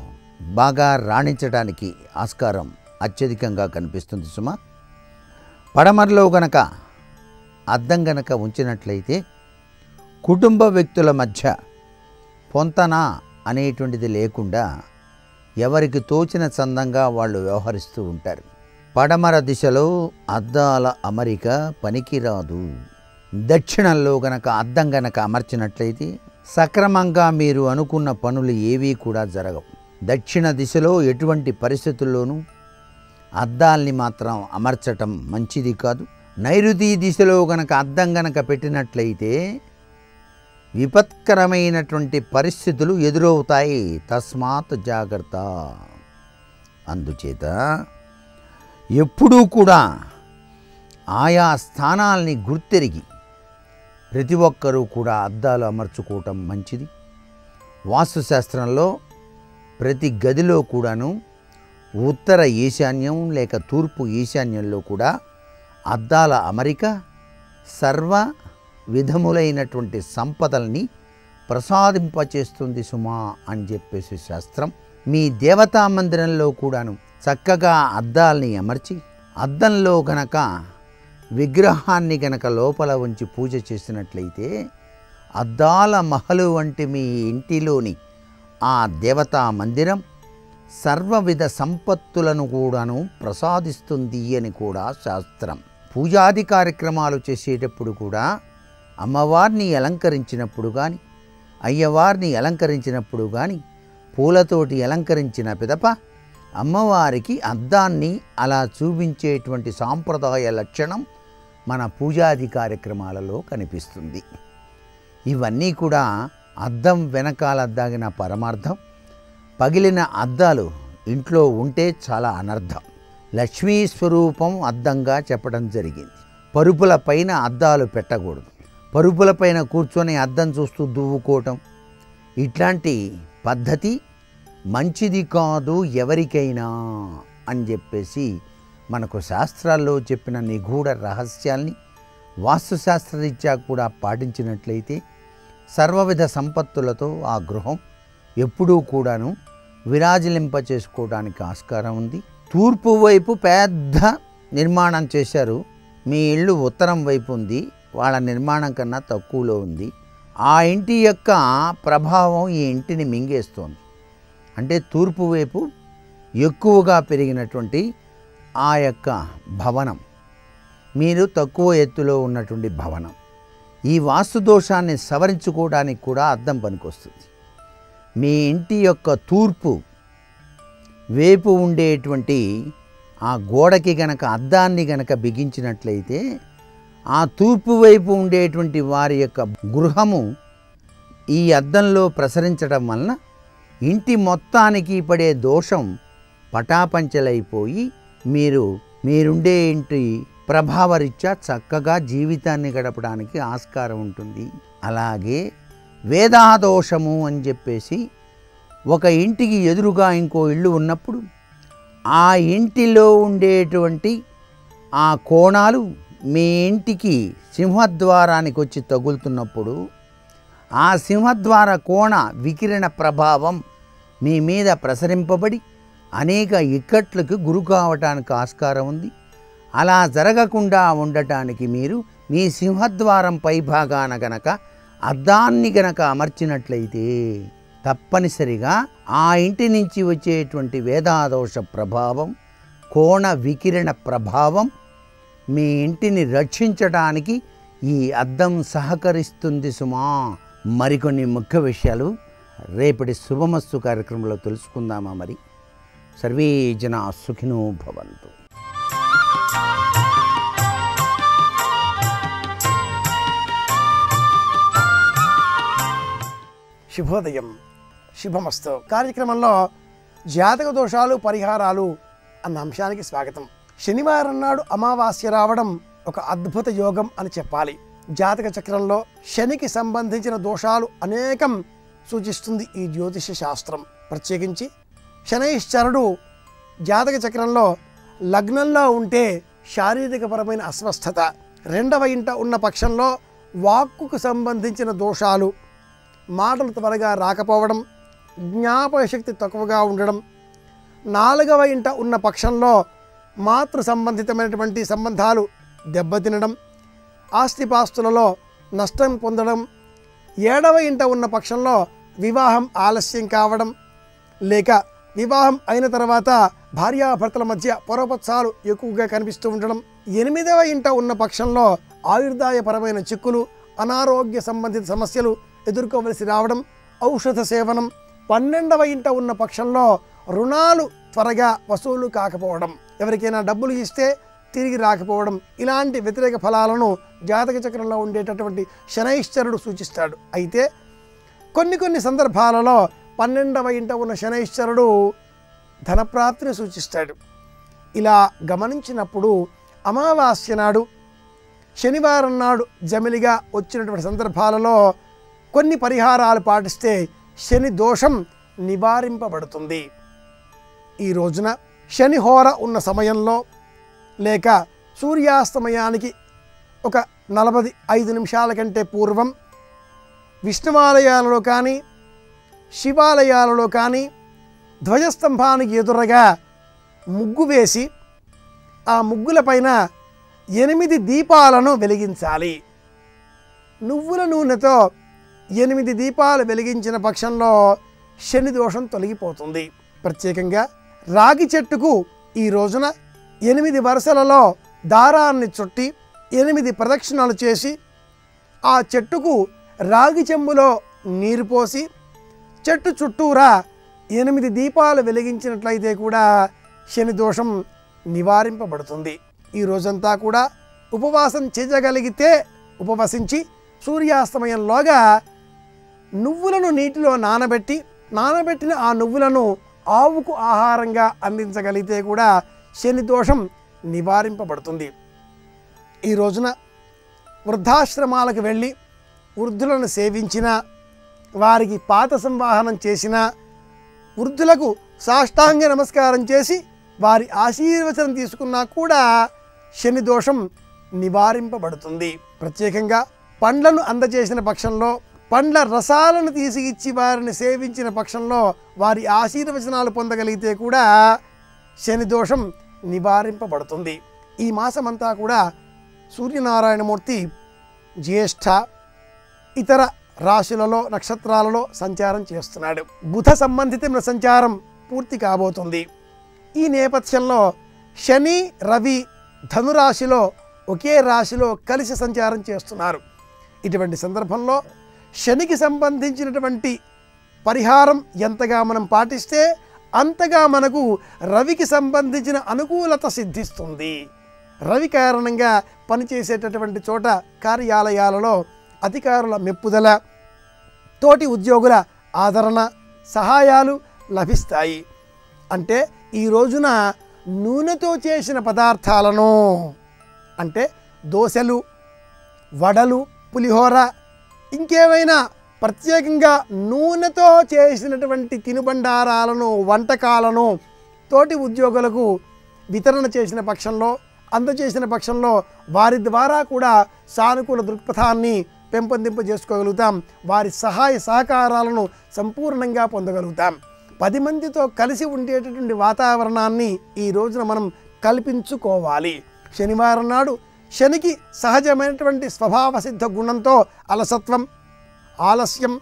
బాగా రాణించడానికి ఆస్కారం అత్యధికంగా కనిపిస్తుంది సుమా. పడమరలో గనక అద్దం గనక ఉంచినట్లయితే కుటుంబ వ్యక్తుల మధ్య పొంతన అనేటువంటిది లేకుండా ఎవరికి తోచిన చందంగా వాళ్ళు వ్యవహరిస్తూ ఉంటారు. పడమర దిశలో అద్దాల అమరిక పనికిరాదు. దక్షిణంలో గనక అద్దం గనక అమర్చినట్లయితే సక్రమంగా మీరు అనుకున్న పనులు ఏవీ కూడా జరగవు. దక్షిణ దిశలో ఎటువంటి పరిస్థితుల్లోనూ అద్దాల్ని మాత్రం అమర్చటం మంచిది కాదు. నైరుతి దిశలో గనక అద్దం గనక పెట్టినట్లయితే విపత్కరమైనటువంటి పరిస్థితులు ఎదురవుతాయి. తస్మాత్ జాగ్రత్త. అందుచేత ఎప్పుడూ కూడా ఆయా స్థానాల్ని గుర్తెరిగి ప్రతి ఒక్కరూ కూడా అద్దాలు అమర్చుకోవటం మంచిది. వాస్తుశాస్త్రంలో ప్రతి గదిలో కూడాను ఉత్తర ఈశాన్యం లేక తూర్పు ఈశాన్యంలో కూడా అద్దాల అమరిక సర్వ విధములైనటువంటి సంపదల్ని ప్రసాదింపచేస్తుంది సుమా అని చెప్పేసి శాస్త్రం. మీ దేవతా మందిరంలో కూడాను చక్కగా అద్దాల్ని అమర్చి అద్దంలో గనక విగ్రహాన్ని గనక లోపల ఉంచి పూజ చేసినట్లయితే అద్దాల మహలు వంటి మీ ఇంటిలోని ఆ దేవతా మందిరం సర్వవిధ సంపత్తులను కూడాను ప్రసాదిస్తుంది అని కూడా శాస్త్రం. పూజాది కార్యక్రమాలు చేసేటప్పుడు కూడా అమ్మవారిని అలంకరించినప్పుడు కానీ అయ్యవారిని అలంకరించినప్పుడు కానీ పూలతోటి అలంకరించిన పిదప అమ్మవారికి అద్దాన్ని అలా చూపించేటువంటి సాంప్రదాయ లక్షణం మన పూజాది కార్యక్రమాలలో కనిపిస్తుంది. ఇవన్నీ కూడా అద్దం వెనకాల దాగిన పరమార్థం. పగిలిన అద్దాలు ఇంట్లో ఉంటే చాలా అనర్థం. లక్ష్మీ స్వరూపం అద్దంగా చెప్పడం జరిగింది. పరుపుల పైన అద్దాలు పెట్టకూడదు. పరుపుల పైన కూర్చొని అద్దం చూస్తూ దువ్వుకోవటం ఇట్లాంటి పద్ధతి మంచిది కాదు ఎవరికైనా అని చెప్పేసి మనకు శాస్త్రాల్లో చెప్పిన నిగూఢ రహస్యాల్ని వాస్తుశాస్త్రరీత్యా కూడా పాటించినట్లయితే సర్వవిధ సంపత్తులతో ఆ గృహం ఎప్పుడూ కూడాను విరాజిలింప చేసుకోవడానికి ఆస్కారం ఉంది. తూర్పు వైపు పెద్ద నిర్మాణం చేశారు. మీ ఇల్లు ఉత్తరం వైపు ఉంది, వాళ్ళ నిర్మాణం కన్నా తక్కువలో ఉంది. ఆ ఇంటి యొక్క ప్రభావం ఈ ఇంటిని మింగేస్తోంది. అంటే తూర్పు వైపు ఎక్కువగా పెరిగినటువంటి ఆ యొక్క భవనం, మీరు తక్కువ ఎత్తులో ఉన్నటువంటి భవనం, ఈ వాస్తు దోషాన్ని సవరించుకోవడానికి కూడా అద్దం పనికొస్తుంది. మీ ఇంటి యొక్క తూర్పు వైపు ఉండేటువంటి ఆ గోడకి గనక అద్దాన్ని గనక బిగించినట్లయితే ఆ తూర్పు వైపు ఉండేటువంటి వారి యొక్క గృహము ఈ అద్దంలో ప్రసరించడం వలన ఇంటి మొత్తానికి పడే దోషం పటాపంచలైపోయి మీరుండే ఇంటి ప్రభావరీత్యా చక్కగా జీవితాన్ని గడపడానికి ఆస్కారం ఉంటుంది. అలాగే వేదాదోషము అని చెప్పేసి ఒక ఇంటికి ఎదురుగా ఇంకో ఇల్లు ఉన్నప్పుడు ఆ ఇంటిలో ఉండేటువంటి ఆ కోణాలు మీ ఇంటికి సింహద్వారానికి వచ్చి తగులుతున్నప్పుడు ఆ సింహద్వార కోణ వికిరణ ప్రభావం మీ మీద ప్రసరింపబడి అనేక ఇక్కట్లకు గురి కావటానికి ఆస్కారం ఉంది. అలా జరగకుండా ఉండటానికి మీరు మీ సింహద్వారం పై భాగాన గనక అద్దాన్ని గనక అమర్చినట్లయితే తప్పనిసరిగా ఆ ఇంటి నుంచి వచ్చేటువంటి వేదాదోష ప్రభావం, కోణ వికిరణ ప్రభావం మీ ఇంటిని రక్షించడానికి ఈ అద్దం సహకరిస్తుంది సుమా. మరికొన్ని ముఖ్య విషయాలు రేపటి శుభమస్తు కార్యక్రమంలో తెలుసుకుందామా? మరి సర్వే జనా సుఖినో భవంతు. శుభోదయం, శుభమస్తు కార్యక్రమంలో జాతక దోషాలు పరిహారాలు అన్న అంశానికి స్వాగతం. శనివారం నాడు అమావాస్య రావడం ఒక అద్భుత యోగం అని చెప్పాలి. జాతక చక్రంలో శనికి సంబంధించిన దోషాలు అనేకం సూచిస్తుంది ఈ జ్యోతిష శాస్త్రం. ప్రత్యేకించి శనైశ్చరుడు జాతక చక్రంలో లగ్నంలో ఉంటే శారీరకపరమైన అస్వస్థత, రెండవ ఇంట ఉన్న పక్షంలో వాక్కుకు సంబంధించిన దోషాలు, మాటలు త్వరగా రాకపోవడం, జ్ఞాపక శక్తి తక్కువగా ఉండడం, నాలుగవ ఇంట ఉన్న పక్షంలో మాతృ సంబంధితమైనటువంటి సంబంధాలు దెబ్బతినడం, ఆస్తిపాస్తులలో నష్టం పొందడం, ఏడవ ఇంట ఉన్న పక్షంలో వివాహం ఆలస్యం కావడం, లేక వివాహం అయిన తర్వాత భార్యాభర్తల మధ్య పొరపత్సాలు ఎక్కువగా కనిపిస్తూ ఉండడం, ఎనిమిదవ ఇంట ఉన్న పక్షంలో ఆయుర్దాయపరమైన చిక్కులు, అనారోగ్య సంబంధిత సమస్యలు ఎదుర్కోవలసి రావడం, ఔషధ సేవనం, 12వ ఇంట ఉన్న పక్షంలో రుణాలు త్వరగా వసూలు కాకపోవడం, ఎవరికైనా డబ్బులు ఇస్తే తిరిగి రాకపోవడం, ఇలాంటి వ్యతిరేక ఫలాలను జాతక చక్రంలో ఉండేటటువంటి శనైశ్చరుడు సూచిస్తాడు. అయితే కొన్ని సందర్భాలలో 12వ ఇంట ఉన్న శనైశ్చరుడు ధనప్రాప్తిని సూచిస్తాడు. ఇలా గమనించినప్పుడు అమావాస్య నాడు, శనివారం నాడు జమిలిగా వచ్చినటువంటి సందర్భాలలో కొన్ని పరిహారాలు పాటిస్తే శని దోషం నివారింపబడుతుంది. ఈ రోజున శని హోర ఉన్న సమయంలో లేక సూర్యాస్తమయానికి ఒక 45 నిమిషాల కంటే పూర్వం విష్ణువాలయాలలో కానీ శివాలయాలలో కానీ ధ్వజస్తంభానికి ఎదురుగా ముగ్గు వేసి ఆ ముగ్గులపైన 8 దీపాలను వెలిగించాలి. నువ్వుల నూనెతో 8 దీపాలు వెలిగించిన పక్షంలో శని దోషం తొలగిపోతుంది. ప్రత్యేకంగా రాగి చెట్టుకు ఈ రోజున 8 వరుసలలో దారాన్ని చుట్టి 8 ప్రదక్షిణాలు చేసి ఆ చెట్టుకు రాగి చెంబులో నీరు పోసి చెట్టు చుట్టూరా 8 దీపాలు వెలిగించినట్లయితే కూడా శని దోషం నివారింపబడుతుంది. ఈ రోజంతా కూడా ఉపవాసం చేయగలిగితే ఉపవసించి సూర్యాస్తమయంలోగా నువ్వులను నీటిలో నానబెట్టిన ఆ నువ్వులను ఆవుకు ఆహారంగా అందించగలిగితే కూడా శని దోషం నివారింపబడుతుంది. ఈ రోజున వృద్ధాశ్రమాలకు వెళ్ళి వృద్ధులను సేవించిన, వారికి పాత సంవాహనం చేసిన, వృద్ధులకు సాష్టాంగ నమస్కారం చేసి వారి ఆశీర్వచనం తీసుకున్నా కూడా శని దోషం నివారింపబడుతుంది. ప్రత్యేకంగా పండ్లను అందజేసిన పక్షంలో, పండ్ల రసాలను తీసి ఇచ్చి వారిని సేవించిన పక్షంలో వారి ఆశీర్వచనాలు పొందగలిగితే కూడా శని దోషం నివారింపబడుతుంది. ఈ మాసమంతా కూడా సూర్యనారాయణమూర్తి జ్యేష్ఠ ఇతర రాశులలో నక్షత్రాలలో సంచారం చేస్తున్నాడు. బుధ సంబంధితమైన సంచారం పూర్తి కాబోతుంది. ఈ నేపథ్యంలో శని రవి ధనురాశిలో ఒకే రాశిలో కలిసి సంచారం చేస్తున్నారు. ఇటువంటి సందర్భంలో శనికి సంబంధించినటువంటి పరిహారం ఎంతగా మనం పాటిస్తే అంతగా మనకు రవికి సంబంధించిన అనుకూలత సిద్ధిస్తుంది. రవి కారణంగా పనిచేసేటటువంటి చోట కార్యాలయాలలో అధికారుల మెప్పుదల, తోటి ఉద్యోగుల ఆదరణ, సహాయాలు లభిస్తాయి. అంటే ఈ రోజున నూనెతో చేసిన పదార్థాలను, అంటే దోశలు, వడలు, పులిహోర, ఇంకేమైనా ప్రత్యేకంగా నూనెతో చేసినటువంటి తినుబండారాలను, వంటకాలను తోటి ఉద్యోగులకు వితరణ చేసిన పక్షంలో, అందజేసిన పక్షంలో వారి ద్వారా కూడా సానుకూల దృక్పథాన్ని పెంపొందింపజేసుకోగలుగుతాం. వారి సహాయ సహకారాలను సంపూర్ణంగా పొందగలుగుతాం. 10 మందితో కలిసి ఉండేటటువంటి వాతావరణాన్ని ఈ రోజున మనం కల్పించుకోవాలి. శనివారం నాడు శనికి సహజమైనటువంటి స్వభావ సిద్ధ గుణంతో అలసత్వం, ఆలస్యం,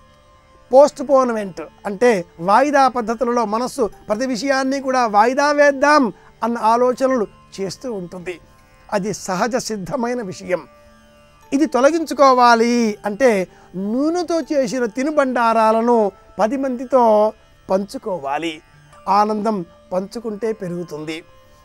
పోస్ట్ పోన్మెంట్ అంటే వాయిదా పద్ధతులలో మనస్సు ప్రతి విషయాన్ని కూడా వాయిదా వేద్దాం అన్న ఆలోచనలు చేస్తూ ఉంటుంది. అది సహజ సిద్ధమైన విషయం. ఇది తొలగించుకోవాలి అంటే నూనెతో చేసిన తినుబండారాలను 10 మందితో పంచుకోవాలి. ఆనందం పంచుకుంటే పెరుగుతుంది.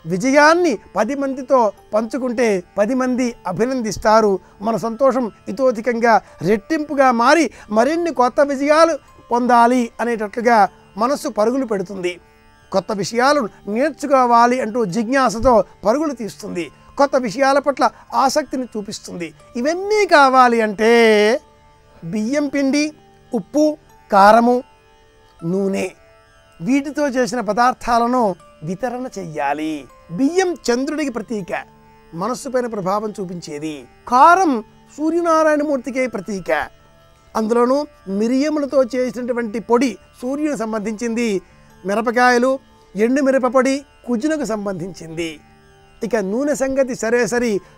విజయాన్ని 10 మందితో పంచుకుంటే 10 మంది అభినందిస్తారు. మన సంతోషం ఇతోధికంగా రెట్టింపుగా మారి మరిన్ని కొత్త విజయాలు పొందాలి అనేటట్లుగా మనస్సు పరుగులు పెడుతుంది. కొత్త విషయాలు నేర్చుకోవాలి అంటూ జిజ్ఞాసతో పరుగులు తీస్తుంది. కొత్త విషయాల పట్ల ఆసక్తిని చూపిస్తుంది. ఇవన్నీ కావాలి అంటే బియ్యం పిండి, ఉప్పు, కారము, నూనె వీటితో చేసిన పదార్థాలను వితరణ చెయ్యాలి. బియ్యం చంద్రుడికి ప్రతీక, మనస్సుపైన ప్రభావం చూపించేది. కారం సూర్యనారాయణమూర్తికే ప్రతీక. అందులోనూ మిరియములతో చేసినటువంటి పొడి సూర్యునికి సంబంధించింది. మిరపకాయలు, ఎండు మిరపపొడి కుజునకు సంబంధించింది. ఇక నూనె సంగతి సరే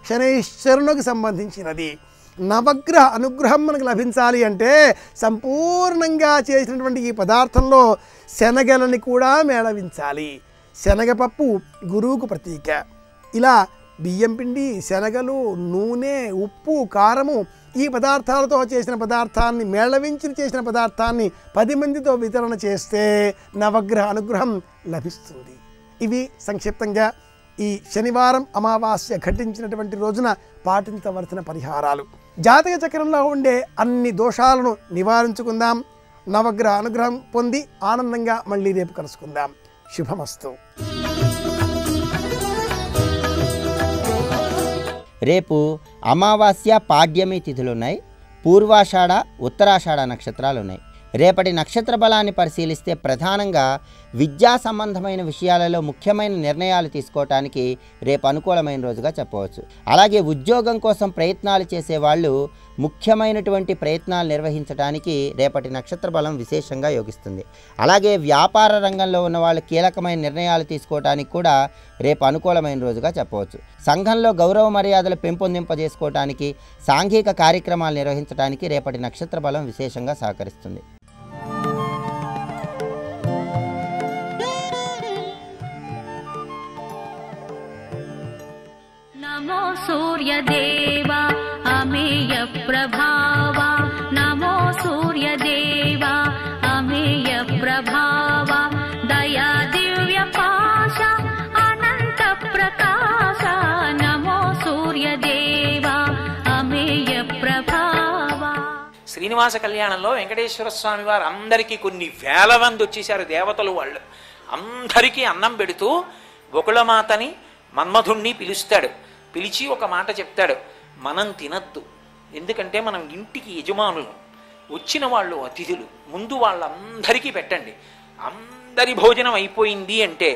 శనైశ్వరునికి సంబంధించినది. నవగ్రహ అనుగ్రహం మనకు లభించాలి అంటే సంపూర్ణంగా చేసినటువంటి ఈ పదార్థంలో శనగలని కూడా మేళవించాలి. శనగపప్పు గురువుకు ప్రతీక. ఇలా బియ్యం పిండి, శనగలు, నూనె, ఉప్పు, కారము ఈ పదార్థాలతో చేసిన పదార్థాన్ని మేళవించి చేసిన పదార్థాన్ని 10 మందితో వితరణ చేస్తే నవగ్రహ అనుగ్రహం లభిస్తుంది. ఇవి సంక్షిప్తంగా ఈ శనివారం అమావాస్య ఘటించినటువంటి రోజున పాటించవలసిన పరిహారాలు. జాతక చక్రంలో ఉండే అన్ని దోషాలను నివారించుకుందాం. నవగ్రహ అనుగ్రహం పొంది ఆనందంగా మళ్ళీ రేపు కలుసుకుందాం. శుభమస్తు. రేపు అమావాస్య, పాడ్యమి తిథులు ఉన్నాయి. పూర్వాషాఢ, ఉత్తరాషాఢ నక్షత్రాలు ఉన్నాయి. రేపటి నక్షత్ర బలాన్ని పరిశీలిస్తే ప్రధానంగా విద్యా సంబంధమైన విషయాలలో ముఖ్యమైన నిర్ణయాలు తీసుకోవటానికి రేపు అనుకూలమైన రోజుగా చెప్పవచ్చు. అలాగే ఉద్యోగం కోసం ప్రయత్నాలు చేసేవాళ్ళు ముఖ్యమైనటువంటి ప్రయత్నాలు నిర్వహించడానికి రేపటి నక్షత్ర బలం విశేషంగా యోగిస్తుంది. అలాగే వ్యాపార రంగంలో ఉన్న వాళ్ళు కీలకమైన నిర్ణయాలు తీసుకోవడానికి కూడా రేపు అనుకూలమైన రోజుగా చెప్పవచ్చు. సంఘంలో గౌరవ మర్యాదలు పెంపొందింపజేసుకోవటానికి, సాంఘిక కార్యక్రమాలు నిర్వహించడానికి రేపటి నక్షత్ర బలం విశేషంగా సహకరిస్తుంది. నమో సూర్యదేవ అమేయ ప్రభావ, నమో సూర్యదేవ అమేయ ప్రభావ, దయా దివ్య పాశ అనంత ప్రకాశ, నమో సూర్యదేవ అమేయ ప్రభావ. శ్రీనివాస కళ్యాణంలో వెంకటేశ్వర స్వామి వారు అందరికీ కొన్ని వేల మంది వచ్చేసారు దేవతలు. వాళ్ళు అందరికీ అన్నం పెడుతూ గోకులమాతని మన్మధుణ్ణి పిలుస్తాడు. పిలిచి ఒక మాట చెప్తాడు, మనం తినద్దు, ఎందుకంటే మనం ఇంటికి యజమానులు, వచ్చిన వాళ్ళు అతిథులు, ముందు వాళ్ళందరికీ పెట్టండి. అందరి భోజనం అయిపోయింది అంటే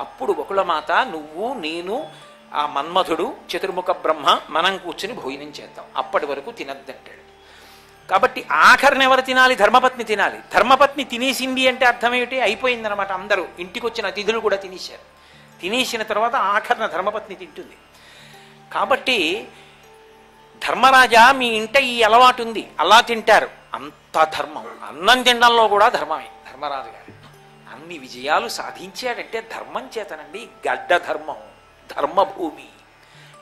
అప్పుడు బకుళమాత నువ్వు నేను ఆ మన్మధుడు చతుర్ముఖ బ్రహ్మ మనం కూర్చుని భోజనం చేద్దాం, అప్పటి వరకు తినద్దంటాడు. కాబట్టి ఆఖరిని ఎవరు తినాలి? ధర్మపత్ని తినాలి. ధర్మపత్ని తినేసింది అంటే అర్థం ఏమిటి? అయిపోయిందనమాట. అందరూ ఇంటికి వచ్చిన అతిథులు కూడా తినేశారు. తినేసిన తర్వాత ఆఖరిన ధర్మపత్ని తింటుంది. కాబట్టి ధర్మరాజా మీ ఇంట ఈ అలవాటు ఉంది, అలా తింటారు, అంత ధర్మం. అన్నం తినడంలో కూడా ధర్మమే. ధర్మరాజు గారు అన్ని విజయాలు సాధించాడంటే ధర్మం చేతనండి. గడ్డ ధర్మం, ధర్మభూమి.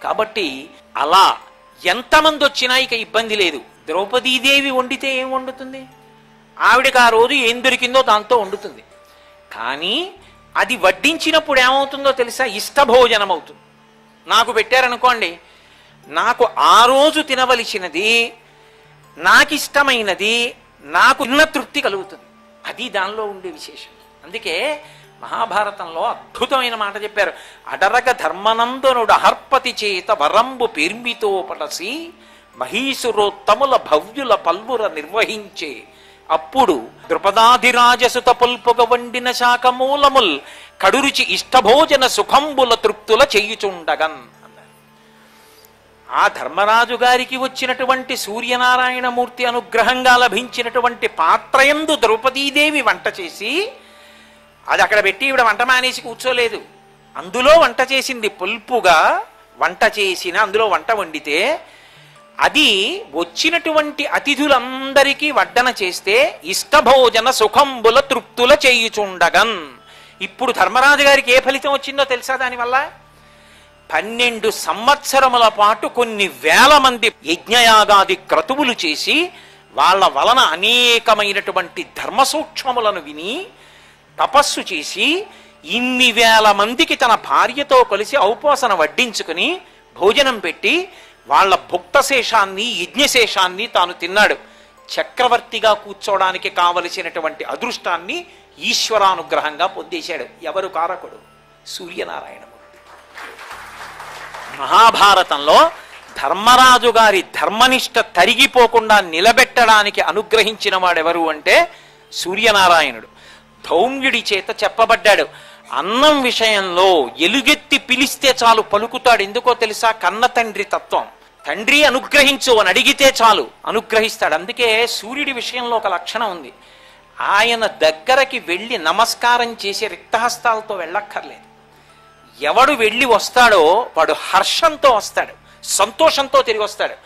కాబట్టి అలా ఎంతమంది వచ్చినా ఇక ఇబ్బంది లేదు. ద్రౌపదీదేవి వండితే ఏం వండుతుంది? ఆవిడకి ఆ రోజు ఏం దొరికిందో దాంతో వండుతుంది. కానీ అది వడ్డించినప్పుడు ఏమవుతుందో తెలుసా? ఇష్టభోజనం అవుతుంది. నాకు పెట్టారనుకోండి, నాకు ఆ రోజు తినవలసినది, నాకు ఇష్టమైనది, నాకు ఉన్న తృప్తి కలుగుతుంది. అది దానిలో ఉండే విశేషం. అందుకే మహాభారతంలో అద్భుతమైన మాట చెప్పారు. అడరగ ధర్మనందనుడు అహర్పతి చేత వరంబు పేర్మితో పడసి మహీసురోత్తముల భవ్యుల పల్వుర నిర్వహించే అప్పుడు ద్రుపదాధిరాజసుత పుల్పుగ వండిన శాఖమూలముల్ కడురుచి ఇష్టభోజన సుఖంబుల తృప్తుల చేయుచుండగన్ అన్నారు. ఆ ధర్మరాజు గారికి వచ్చినటువంటి సూర్యనారాయణమూర్తి అనుగ్రహంగా లభించినటువంటి పాత్రయందు ద్రౌపదీదేవి వంట చేసి అది అక్కడ పెట్టి ఈవిడ వంట మానేసి కూర్చోలేదు. అందులో వంట చేసింది. పుల్పుగా వంట చేసిన అందులో వంట వండితే అది వచ్చినటువంటి అతిథులందరికీ వడ్డన చేస్తే ఇష్టభోజన సుఖంబుల తృప్తుల చేయుచుండగన్. ఇప్పుడు ధర్మరాజు గారికి ఏ ఫలితం వచ్చిందో తెలుసా? దానివల్ల 12 సంవత్సరముల పాటు కొన్ని వేల మంది యజ్ఞయాగాది క్రతువులు చేసి వాళ్ళ వలన అనేకమైనటువంటి ధర్మ సూక్ష్మములను విని తపస్సు చేసి ఇన్ని వేల మందికి తన భార్యతో కలిసి ఔపోసన వడ్డించుకుని భోజనం పెట్టి వాళ్ళ భుక్తశేషాన్ని యజ్ఞశేషాన్ని తాను తిన్నాడు. చక్రవర్తిగా కూర్చోవడానికి కావలసినటువంటి అదృష్టాన్ని ఈశ్వరానుగ్రహంగా పొందేశాడు. ఎవరు కారకుడు? సూర్యనారాయణమూర్తి. మహాభారతంలో ధర్మరాజు గారి ధర్మనిష్ట తరిగిపోకుండా నిలబెట్టడానికి అనుగ్రహించిన వాడెవరు అంటే సూర్యనారాయణుడు. ధౌమ్యుడి చేత చెప్పబడ్డాడు. అన్నం విషయంలో ఎలుగెత్తి పిలిస్తే చాలు పలుకుతాడు. ఎందుకో తెలుసా? కన్న తండ్రి తత్వం. తండ్రి అనుగ్రహించు అని అడిగితే చాలు అనుగ్రహిస్తాడు. అందుకే సూర్యుడి విషయంలో ఒక లక్షణం ఉంది. ఆయన దగ్గరకి వెళ్ళి నమస్కారం చేసి రిక్తహస్తాలతో వెళ్ళక్కర్లేదు. ఎవడు వెళ్ళి వస్తాడో వాడు హర్షంతో వస్తాడు, సంతోషంతో తిరిగి వస్తాడు.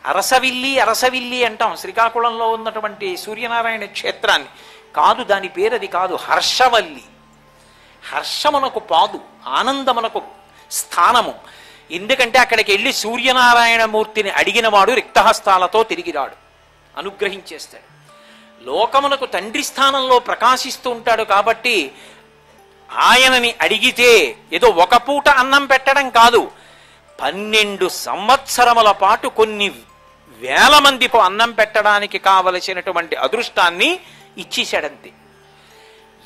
అరసవిల్లి అరసవిల్లి అంటాం శ్రీకాకుళంలో ఉన్నటువంటి సూర్యనారాయణ క్షేత్రాన్ని. కాదు, దాని పేరు అది కాదు, హర్షవల్లి. హర్షమునకు పాదు, ఆనందమునకు స్థానము. ఎందుకంటే అక్కడికి వెళ్ళి సూర్యనారాయణమూర్తిని అడిగిన వాడు రిక్తహస్తాలతో తిరిగి రాడు, అనుగ్రహించేస్తాడు. లోకమునకు తండ్రి స్థానంలో ప్రకాశిస్తూ ఉంటాడు. కాబట్టి ఆయనని అడిగితే ఏదో ఒక పూట అన్నం పెట్టడం కాదు, 12 సంవత్సరముల పాటు కొన్ని వేల మందికి అన్నం పెట్టడానికి కావలసినటువంటి అదృష్టాన్ని ఇచ్చేశాడంతే.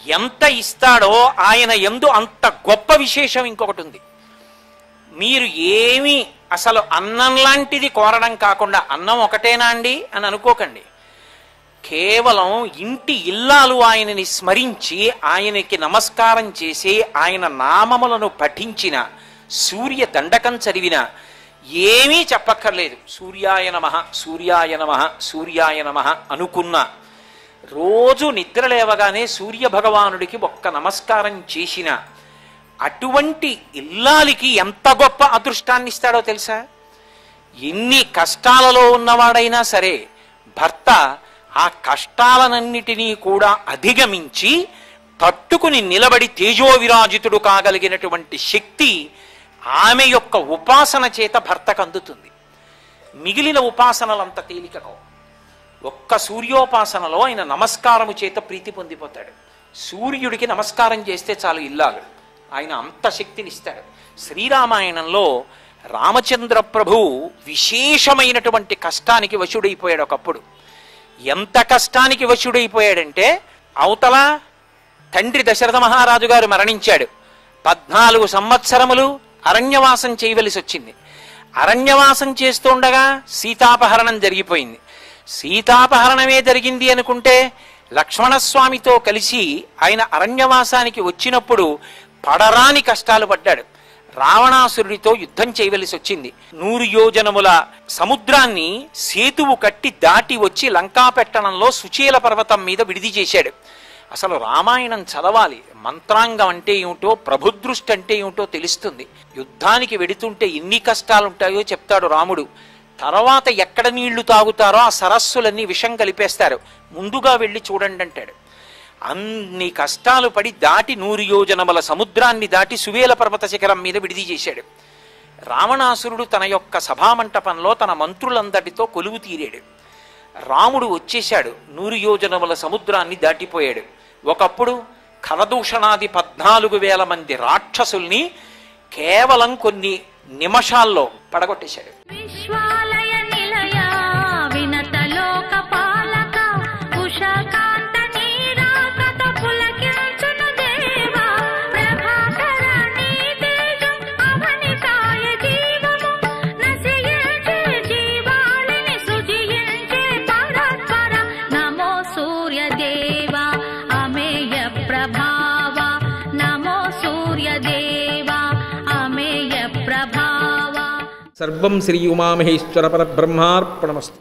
ఎంత ఇస్తాడో ఆయన యందు అంత గొప్ప విశేషం ఇంకొకటి ఉంది. మీరు ఏమీ అసలు అన్నం లాంటిది కోరడం కాకుండా అన్నం ఒకటేనా అండి అని అనుకోకండి. కేవలం ఇంటి ఇల్లాలు ఆయనని స్మరించి ఆయనకి నమస్కారం చేసి ఆయన నామములను పఠించిన, సూర్య దండకం చదివిన, ఏమీ చెప్పక్కర్లేదు. సూర్యాయ నమః, సూర్యాయ నమః, సూర్యాయ నమః అనుకున్న, రోజు నిద్ర లేవగానే సూర్య భగవానుడికి ఒక్క నమస్కారం చేసిన అటువంటి ఇల్లాలికి ఎంత గొప్ప అదృష్టాన్ని ఇస్తాడో తెలుసా? ఎన్ని కష్టాలలో ఉన్నవాడైనా సరే భర్త ఆ కష్టాలనన్నిటినీ కూడా అధిగమించి తట్టుకుని నిలబడి తేజోవిరాజితుడు కాగలిగినటువంటి శక్తి ఆమె యొక్క ఉపాసన చేత భర్తకు అందుతుంది. మిగిలిన ఉపాసనలంత తేలికగా ఒక్క సూర్యోపాసనలో ఆయన నమస్కారము చేత ప్రీతి పొందిపోతాడు. సూర్యుడికి నమస్కారం చేస్తే చాలు ఇల్లాలు, ఆయన అంత శక్తినిస్తాడు. శ్రీరామాయణంలో రామచంద్ర ప్రభు విశేషమైనటువంటి కష్టానికి వశుడైపోయాడు. ఒకప్పుడు ఎంత కష్టానికి వశుడైపోయాడంటే, అవతల తండ్రి దశరథ మహారాజు గారు మరణించాడు. 14 సంవత్సరములు అరణ్యవాసం చేయవలసి వచ్చింది. అరణ్యవాసం చేస్తుండగా సీతాపహరణం జరిగిపోయింది. సీతాపహరణమే జరిగింది అనుకుంటే లక్ష్మణస్వామితో కలిసి ఆయన అరణ్యవాసానికి వచ్చినప్పుడు పడరాని కష్టాలు పడ్డాడు. రావణాసురుడితో యుద్ధం చేయవలసి వచ్చింది. 100 యోజనముల సముద్రాన్ని సేతువు కట్టి దాటి వచ్చి లంకాపెట్టణంలో సుచీల పర్వతం మీద విడిది చేశాడు. అసలు రామాయణం చదవాలి, మంత్రాంగం అంటే ఏమిటో, ప్రభుదృష్టి అంటే ఏమిటో తెలుస్తుంది. యుద్ధానికి వెడుతుంటే ఎన్ని కష్టాలుంటాయో చెప్తాడు రాముడు. తర్వాత ఎక్కడ నీళ్లు తాగుతారో ఆ సరస్సులన్నీ విషం కలిపేస్తారు, ముందుగా వెళ్ళి చూడండి అంటాడు. అన్ని కష్టాలు పడి దాటి 100 యోజనముల సముద్రాన్ని దాటి సువేల పర్వత శిఖరం మీద విడిది చేశాడు. రావణాసురుడు తన యొక్క సభామంటపంలో తన మంత్రులందరితో కొలువు తీరాడు. రాముడు వచ్చేశాడు, 100 యోజనముల సముద్రాన్ని దాటిపోయాడు. ఒకప్పుడు ఖరదూషణాది 14,000 మంది రాక్షసుల్ని కేవలం కొన్ని నిమిషాల్లో పడగొట్టేశాడు. విశ్వాలయ నిలయ వినత లోక పాలక ఉషకాంత నీరాకత పులకించును దేవా ప్రభాకర నీ తేజం అవనికాయ జీవము నశయించే జీవాళిని సుజియించే పరాత్పర నమో సూర్యదేవా అమేయ ప్రభావ నమో సూర్యదేవా అమేయ ప్రభావ. సర్వం శ్రీ ఉమామహేశ్వర పరబ్రహ్మార్పణమస్తు.